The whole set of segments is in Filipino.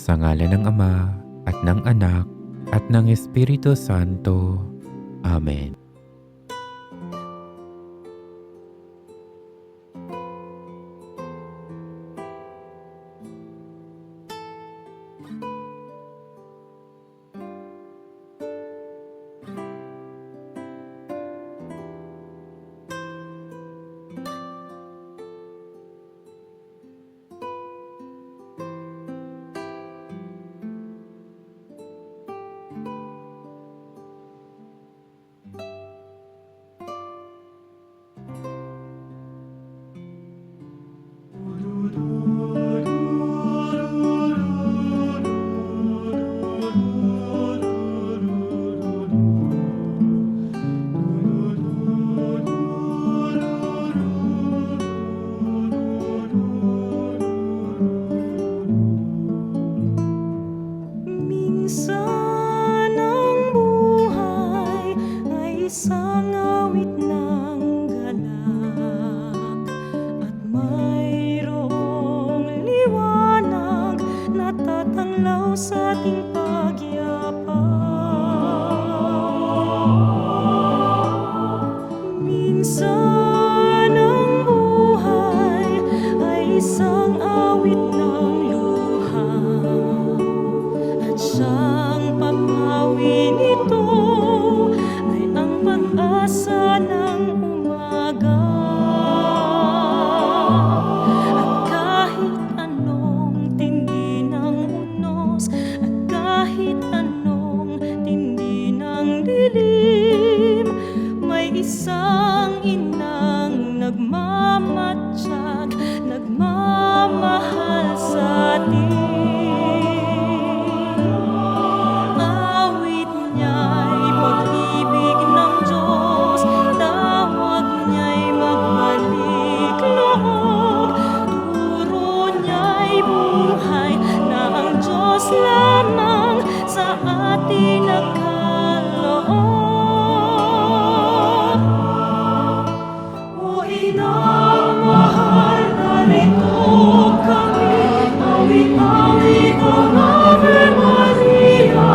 Sa ngalan ng Ama, at ng Anak, at ng Espiritu Santo. Amen. Minsan ang buhay ay isang awit ng galak, at mayroong liwanag na tatanglaw sa ating pagyapak. Minsan ang buhay ay isang awit ng luha, at siyang papawi nito ay ang pag-asa ng umaga. At kahit anong tindi ng unos, at kahit anong tindi ng dilim, may isang inang nagmamatsyag, nagmamahal sa atin. Awit niya'y pag-ibig ng Diyos, tawag niya'y magbalik loob, turo niya'y buhay na ang Diyos lamang sa atin nagkaloob. O inang mahal, narito kami, awit-awit ang Ave Maria,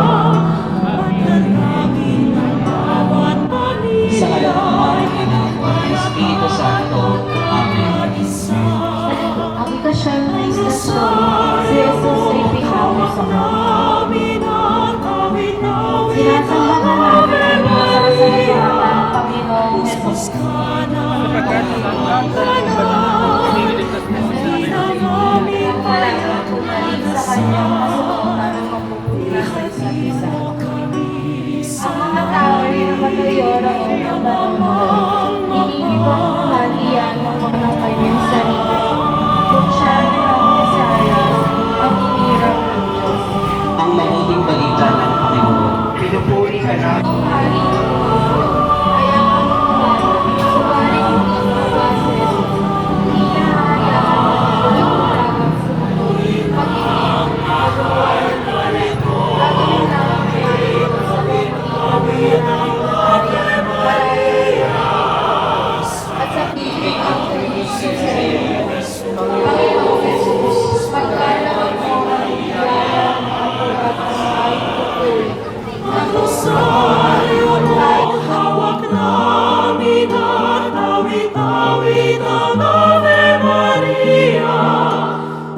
at dalangin ng bawat pamilya. Sa ngalan ng Ama, ng Anak, at ng Espiritu Santo. Amen. Ang ikasiyam na istasyon, si Jesus ay pinawi sa mundo. Sinasambahan natin ang mga kasasalan ng Panginoong Jesus. Tumalig sa kanyang masulutan ng pagpupunan sa isa't isa. Ang mga tao ay napatayor ang unang banunod. Iniibang bahagyan ng mga kanyang sarili. Kung siya ay ang Mesaya, ang inirang ng Diyos. Ang magiging balita ng Panginoon. Pinupuri ka na. Ang hari ng mundo ay ang kanukulan, subalit hindi mababa sa Jesus. Hindi niya hayaan ang pagkakulagan sa mundo. Pag-ibig, pag-uwan, gagawin lang ang Panginoon sa pagkakulagan ng Maria. At sa piling ang Panginoon sa iyo. Panginoong Jesus, pagkalawag mo ang hiyayang ang pagkakasay tutul. Ang Rosario mo, hawak namin at awit-awit ang Ave Maria.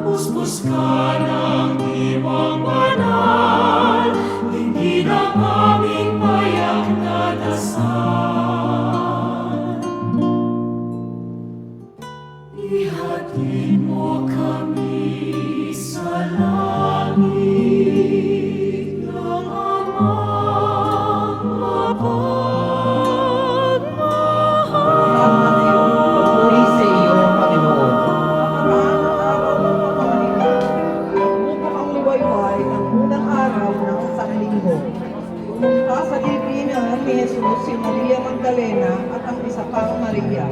Puspos ka ng diwang banal, hindi ng aming payak na dasal. Ihatid mo kami sa langit ng amang mapagmahal. Papuri sa iyo, Panginoon. Bumubok ang liwayway ng unang araw ng isang linggo. Pumunta sa libingan ni Jesus si Maria Magdalena at ang isa pang Maria.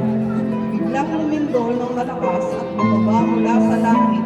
Biglang lumindol ng malakas at bumaba mula sa langit